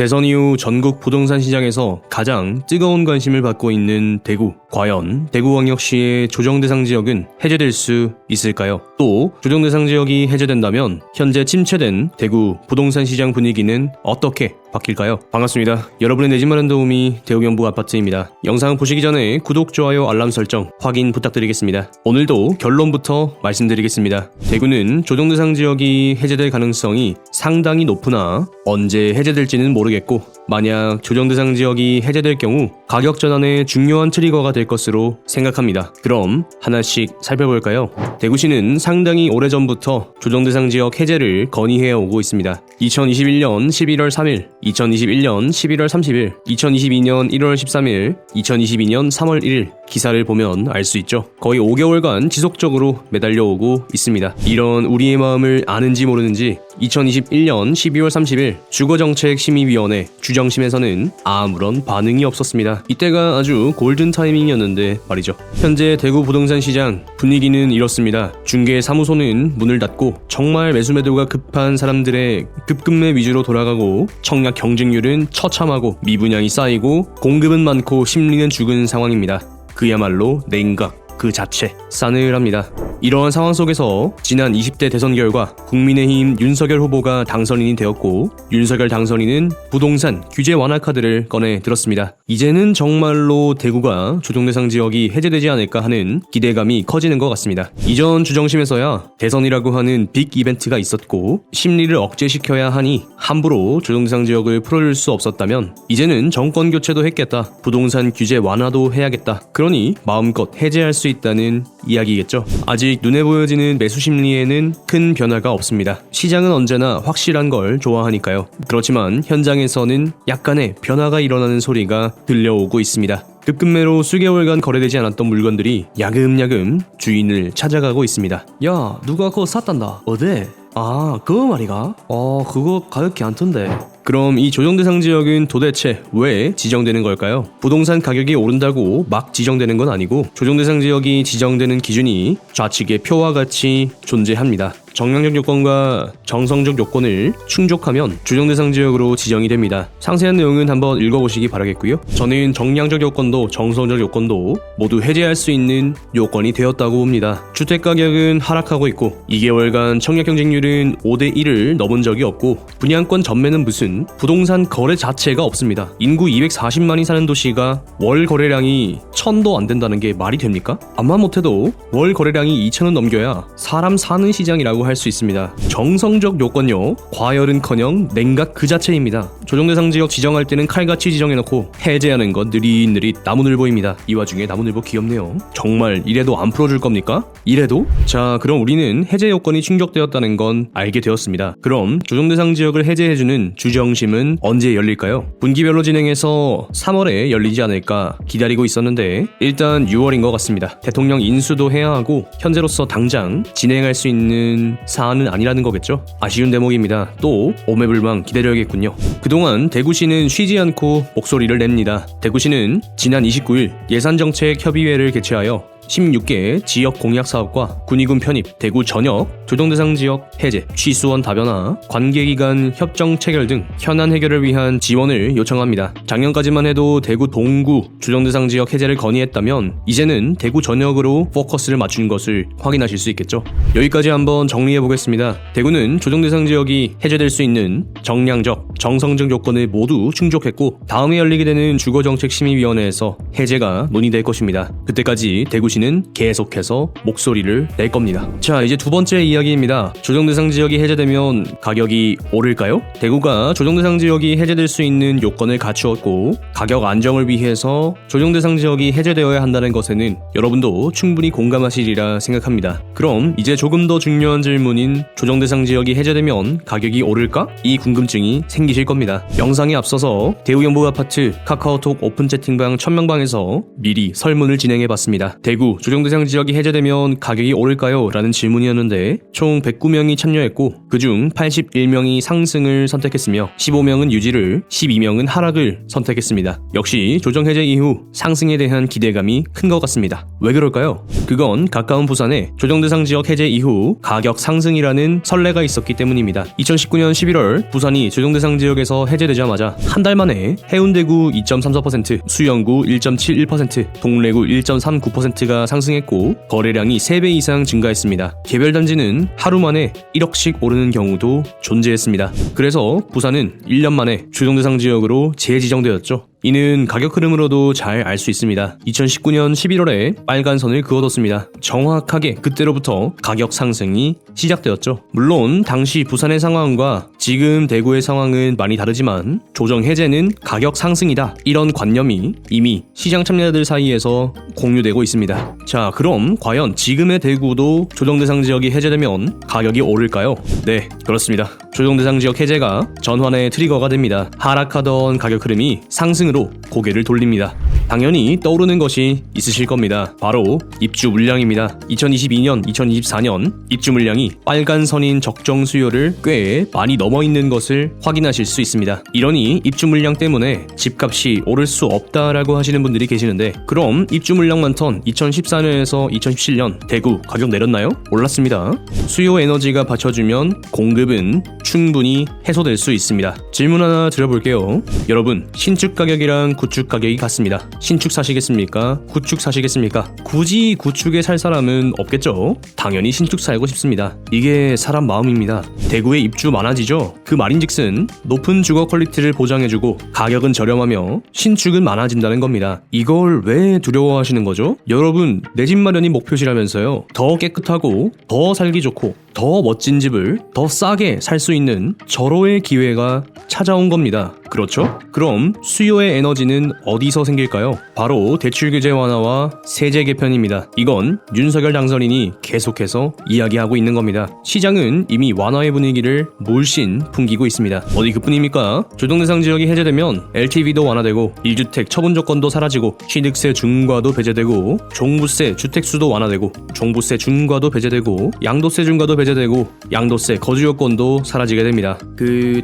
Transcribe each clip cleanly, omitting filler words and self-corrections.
대선 이후 전국 부동산 시장에서 가장 뜨거운 관심을 받고 있는 대구. 과연 대구광역시의 조정대상 지역은 해제될 수 있을까요? 또 조정대상 지역이 해제된다면 현재 침체된 대구 부동산 시장 분위기는 어떻게 바뀔까요? 반갑습니다. 여러분의 내 집 마련 도우미 대우경북 아파트입니다. 영상 보시기 전에 구독, 좋아요, 알람 설정 확인 부탁드리겠습니다. 오늘도 결론부터 말씀드리겠습니다. 대구는 조정대상 지역이 해제될 가능성이 상당히 높으나 언제 해제될지는 모르겠고, 만약 조정대상 지역이 해제될 경우 가격 전환의 중요한 트리거가 될 것으로 생각합니다. 그럼 하나씩 살펴볼까요? 대구시는 상당히 오래전부터 조정대상 지역 해제를 건의해 오고 있습니다. 2021년 11월 3일, 2021년 11월 30일, 2022년 1월 13일, 2022년 3월 1일 기사를 보면 알 수 있죠. 거의 5개월간 지속적으로 매달려 오고 있습니다. 이런 우리의 마음을 아는지 모르는지 2021년 12월 30일 주거정책심의위원회 주정심에서는 아무런 반응이 없었습니다. 이때가 아주 골든 타이밍이었는데 말이죠. 현재 대구 부동산 시장 분위기는 이렇습니다. 중개사무소는 문을 닫고 정말 매수매도가 급한 사람들의 급급매 위주로 돌아가고, 청약 경쟁률은 처참하고 미분양이 쌓이고 공급은 많고 심리는 죽은 상황입니다. 그야말로 냉각 그 자체, 싸늘합니다. 이러한 상황 속에서 지난 20대 대선 결과 국민의힘 윤석열 후보가 당선인이 되었고, 윤석열 당선인은 부동산 규제 완화 카드를 꺼내 들었습니다. 이제는 정말로 대구가 조정대상 지역이 해제되지 않을까 하는 기대감이 커지는 것 같습니다. 이전 주정심에서야 대선이라고 하는 빅 이벤트가 있었고 심리를 억제시켜야 하니 함부로 조정대상 지역을 풀어줄 수 없었다면, 이제는 정권 교체도 했겠다, 부동산 규제 완화도 해야겠다, 그러니 마음껏 해제할 수 있다는 이야기겠죠. 아직 눈에 보여지는 매수 심리에는 큰 변화가 없습니다. 시장은 언제나 확실한 걸 좋아하니까요. 그렇지만 현장에서는 약간의 변화가 일어나는 소리가 들려오고 있습니다. 급급매로 수개월간 거래되지 않았던 물건들이 야금야금 주인을 찾아가고 있습니다. 야, 누가 그거 샀단다. 어디? 아, 그거 말이가? 그거 가격이 안 턴데. 그럼 이 조정대상 지역은 도대체 왜 지정되는 걸까요? 부동산 가격이 오른다고 막 지정되는 건 아니고, 조정대상 지역이 지정되는 기준이 좌측의 표와 같이 존재합니다. 정량적 요건과 정성적 요건을 충족하면 조정대상 지역으로 지정이 됩니다. 상세한 내용은 한번 읽어보시기 바라겠고요. 저는 정량적 요건도 정성적 요건도 모두 해제할 수 있는 요건이 되었다고 봅니다. 주택가격은 하락하고 있고 2개월간 청약 경쟁률은 5대1을 넘은 적이 없고, 분양권 전매는 무슨, 부동산 거래 자체가 없습니다. 인구 240만이 사는 도시가 월 거래량이 1000도 안 된다는 게 말이 됩니까? 암만 못해도 월 거래량이 2000은 넘겨야 사람 사는 시장이라고 할 수 있습니다. 정성적 요건요, 과열은커녕 냉각 그 자체입니다. 조정대상 지역 지정할 때는 칼같이 지정해놓고 해제하는 건 느릿느릿 나무늘보입니다. 이 와중에 나무늘보 귀엽네요. 정말 이래도 안 풀어줄 겁니까? 이래도? 자, 그럼 우리는 해제 요건이 충족되었다는 건 알게 되었습니다. 그럼 조정대상 지역을 해제해주는 주정심은 언제 열릴까요? 분기별로 진행해서 3월에 열리지 않을까 기다리고 있었는데 일단 6월인 것 같습니다. 대통령 인수도 해야 하고 현재로서 당장 진행할 수 있는 사안은 아니라는 거겠죠? 아쉬운 대목입니다. 또 오매불망 기다려야겠군요. 그동안 대구시는 쉬지 않고 목소리를 냅니다. 대구시는 지난 29일 예산정책협의회를 개최하여 16개 지역 공약 사업과 군의군 편입, 대구 전역 조정대상 지역 해제, 취수원 다변화, 관계기관 협정 체결 등 현안 해결을 위한 지원을 요청합니다. 작년까지만 해도 대구 동구 조정대상 지역 해제를 건의했다면 이제는 대구 전역으로 포커스를 맞춘 것을 확인하실 수 있겠죠. 여기까지 한번 정리해보겠습니다. 대구는 조정대상 지역이 해제될 수 있는 정량적, 정성적 요건을 모두 충족했고, 다음에 열리게 되는 주거정책심의위원회에서 해제가 논의될 것입니다. 그때까지 대구시는 계속해서 목소리를 낼 겁니다. 자, 이제 두 번째 이야기입니다. 조정대상 지역이 해제되면 가격이 오를까요? 대구가 조정대상 지역이 해제될 수 있는 요건을 갖추었고 가격 안정을 위해서 조정대상 지역이 해제되어야 한다는 것에는 여러분도 충분히 공감하시리라 생각합니다. 그럼 이제 조금 더 중요한 질문인 조정대상 지역이 해제되면 가격이 오를까? 이 궁금증이 생기실 겁니다. 영상에 앞서서 대우경북 아파트 카카오톡 오픈 채팅방 1000명방에서 미리 설문을 진행해봤습니다. 대구 대구 조정대상 지역이 해제되면 가격이 오를까요? 라는 질문이었는데 총 109명이 참여했고 그중 81명이 상승을 선택했으며 15명은 유지를, 12명은 하락을 선택했습니다. 역시 조정 해제 이후 상승에 대한 기대감이 큰 것 같습니다. 왜 그럴까요? 그건 가까운 부산에 조정대상 지역 해제 이후 가격 상승이라는 선례가 있었기 때문입니다. 2019년 11월 부산이 조정대상 지역에서 해제되자마자 한 달 만에 해운대구 2.34%, 수영구 1.71%, 동래구 1.39%가 상승했고 거래량이 3배 이상 증가했습니다. 개별 단지는 하루 만에 1억씩 오르는 경우도 존재했습니다. 그래서 부산은 1년 만에 조정대상 지역으로 재지정되었죠. 이는 가격 흐름으로도 잘 알 수 있습니다. 2019년 11월에 빨간 선을 그어뒀습니다. 정확하게 그때로부터 가격 상승이 시작되었죠. 물론 당시 부산의 상황과 지금 대구의 상황은 많이 다르지만 조정 해제는 가격 상승이다, 이런 관념이 이미 시장 참여자들 사이에서 공유되고 있습니다. 자, 그럼 과연 지금의 대구도 조정대상 지역이 해제되면 가격이 오를까요? 네, 그렇습니다. 조정대상 지역 해제가 전환의 트리거가 됩니다. 하락하던 가격 흐름이 상승으로 고개를 돌립니다. 당연히 떠오르는 것이 있으실 겁니다. 바로 입주 물량입니다. 2022년, 2024년 입주 물량이 빨간 선인 적정 수요를 꽤 많이 넘어 있는 것을 확인하실 수 있습니다. 이러니 입주 물량 때문에 집값이 오를 수 없다라고 하시는 분들이 계시는데, 그럼 입주 물량 많던 2014년에서 2017년 대구 가격 내렸나요? 올랐습니다. 수요 에너지가 받쳐주면 공급은 충분히 해소될 수 있습니다. 질문 하나 드려볼게요. 여러분, 신축 가격이랑 구축 가격이 같습니다. 신축 사시겠습니까? 구축 사시겠습니까? 굳이 구축에 살 사람은 없겠죠? 당연히 신축 살고 싶습니다. 이게 사람 마음입니다. 대구에 입주 많아지죠? 그 말인즉슨 높은 주거 퀄리티를 보장해주고 가격은 저렴하며 신축은 많아진다는 겁니다. 이걸 왜 두려워하시는 거죠? 여러분, 내 집 마련이 목표시라면서요. 더 깨끗하고 더 살기 좋고 더 멋진 집을 더 싸게 살 수 있는 절호의 기회가 찾아온 겁니다. 그렇죠? 그럼 수요의 에너지는 어디서 생길까요? 바로 대출 규제 완화와 세제 개편입니다. 이건 윤석열 당선인이 계속해서 이야기하고 있는 겁니다. 시장은 이미 완화의 분위기를 물씬 풍기고 있습니다. 어디 그뿐입니까? 조정대상 지역이 해제되면 LTV도 완화되고 1주택 처분 조건도 사라지고 취득세 중과도 배제되고 종부세 주택수도 완화되고 종부세 중과도 배제되고 양도세 중과도 배제되고 양도세 거주 요건도 사라지게 됩니다.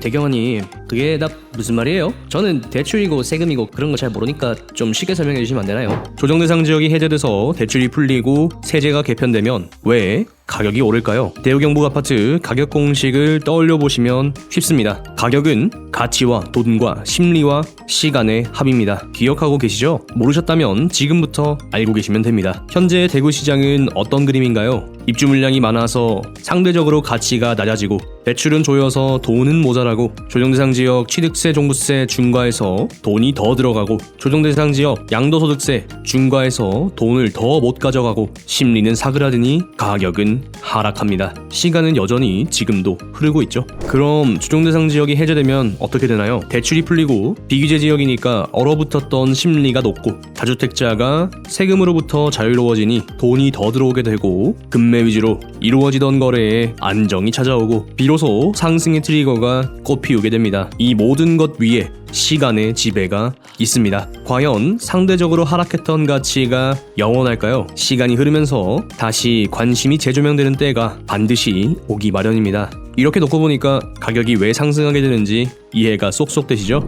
대경아님, 그게 다 무슨 말이에요? 저는 대출이고 세금이고 그런 거 잘 모르니까 좀 쉽게 설명해 주시면 안 되나요? 조정대상 지역이 해제돼서 대출이 풀리고 세제가 개편되면 왜 가격이 오를까요? 대우경북 아파트 가격 공식을 떠올려 보시면 쉽습니다. 가격은 가치와 돈과 심리와 시간의 합입니다. 기억하고 계시죠? 모르셨다면 지금부터 알고 계시면 됩니다. 현재 대구 시장은 어떤 그림인가요? 입주 물량이 많아서 상대적으로 가치가 낮아지고 대출은 조여서 돈은 모자라고 조정대상 지역 취득세 종부세 중과해서 돈이 더 들어가고 조정대상 지역 양도소득세 중과해서 돈을 더 못 가져가고 심리는 사그라드니 가격은 하락합니다. 시간은 여전히 지금도 흐르고 있죠. 그럼 조정대상 지역이 해제되면 어떻게 되나요? 대출이 풀리고 비규제 지역이니까 얼어붙었던 심리가 높고 다주택자가 세금으로부터 자유로워지니 돈이 더 들어오게 되고 금매 위주로 이루어지던 거래에 안정이 찾아오고 비로소 상승의 트리거가 꽃피우게 됩니다. 이 모든 것 위에 시간의 지배가 있습니다. 과연 상대적으로 하락했던 가치가 영원할까요? 시간이 흐르면서 다시 관심이 재조명되는 때가 반드시 오기 마련입니다. 이렇게 놓고 보니까 가격이 왜 상승하게 되는지 이해가 쏙쏙 되시죠?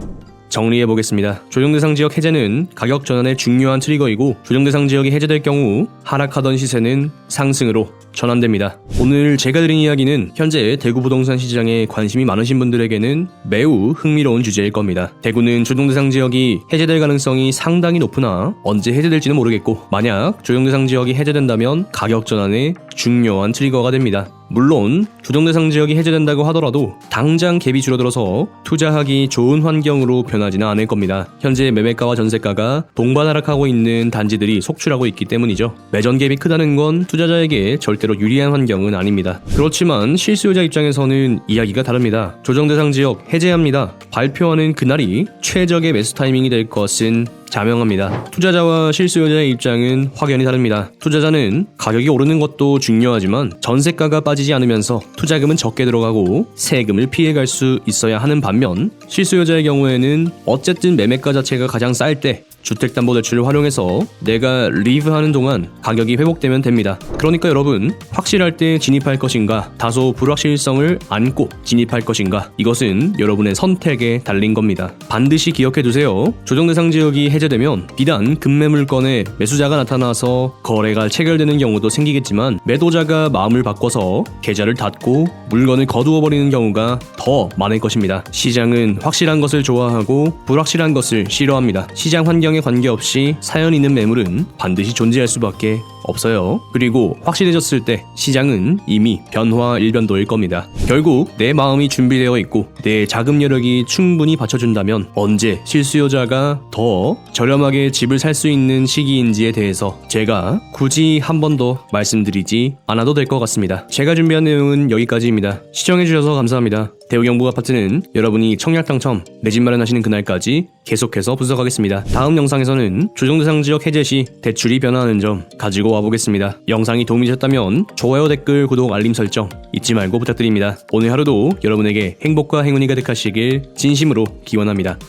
정리해보겠습니다. 조정대상 지역 해제는 가격 전환의 중요한 트리거이고 조정대상 지역이 해제될 경우 하락하던 시세는 상승으로 전환됩니다. 오늘 제가 드린 이야기는 현재 대구 부동산 시장에 관심이 많으신 분들에게는 매우 흥미로운 주제일 겁니다. 대구는 조정대상 지역이 해제될 가능성이 상당히 높으나 언제 해제될지는 모르겠고 만약 조정대상 지역이 해제된다면 가격 전환의 중요한 트리거가 됩니다. 물론 조정대상 지역이 해제된다고 하더라도 당장 갭이 줄어들어서 투자하기 좋은 환경으로 변하지는 않을 겁니다. 현재 매매가와 전세가가 동반하락하고 있는 단지들이 속출하고 있기 때문이죠. 매전 갭이 크다는 건 투자자에게 절대로 유리한 환경은 아닙니다. 그렇지만 실수요자 입장에서는 이야기가 다릅니다. 조정대상 지역 해제합니다. 발표하는 그날이 최적의 매수 타이밍이 될 것은 자명합니다. 투자자와 실수요자의 입장은 확연히 다릅니다. 투자자는 가격이 오르는 것도 중요하지만 전세가가 빠지지 않으면서 투자금은 적게 들어가고 세금을 피해갈 수 있어야 하는 반면 실수요자의 경우에는 어쨌든 매매가 자체가 가장 쌀 때 주택담보대출을 활용해서 내가 리브하는 동안 가격이 회복되면 됩니다. 그러니까 여러분, 확실할 때 진입할 것인가, 다소 불확실성을 안고 진입할 것인가, 이것은 여러분의 선택에 달린 겁니다. 반드시 기억해두세요. 조정대상 지역이 해제되면 비단 급매물건에 매수자가 나타나서 거래가 체결되는 경우도 생기겠지만 매도자가 마음을 바꿔서 계좌를 닫고 물건을 거두어버리는 경우가 더 많을 것입니다. 시장은 확실한 것을 좋아하고 불확실한 것을 싫어합니다. 시장 환경에 관계없이 사연 있는 매물은 반드시 존재할 수밖에 없어요. 그리고 확실해졌을 때 시장은 이미 변화 일변도일 겁니다. 결국 내 마음이 준비되어 있고 내 자금 여력이 충분히 받쳐준다면 언제 실수요자가 더 저렴하게 집을 살 수 있는 시기인지에 대해서 제가 굳이 한 번 더 말씀드리지 않아도 될 것 같습니다. 제가 준비한 내용은 여기까지입니다. 시청해주셔서 감사합니다. 대우경북아파트는 여러분이 청약 당첨, 내 집 마련하시는 그날까지 계속해서 분석하겠습니다. 다음 영상에서는 조정대상 지역 해제 시 대출이 변화하는 점 가지고 와보겠습니다. 영상이 도움이 되셨다면 좋아요, 댓글, 구독, 알림 설정 잊지 말고 부탁드립니다. 오늘 하루도 여러분에게 행복과 행운이 가득하시길 진심으로 기원합니다.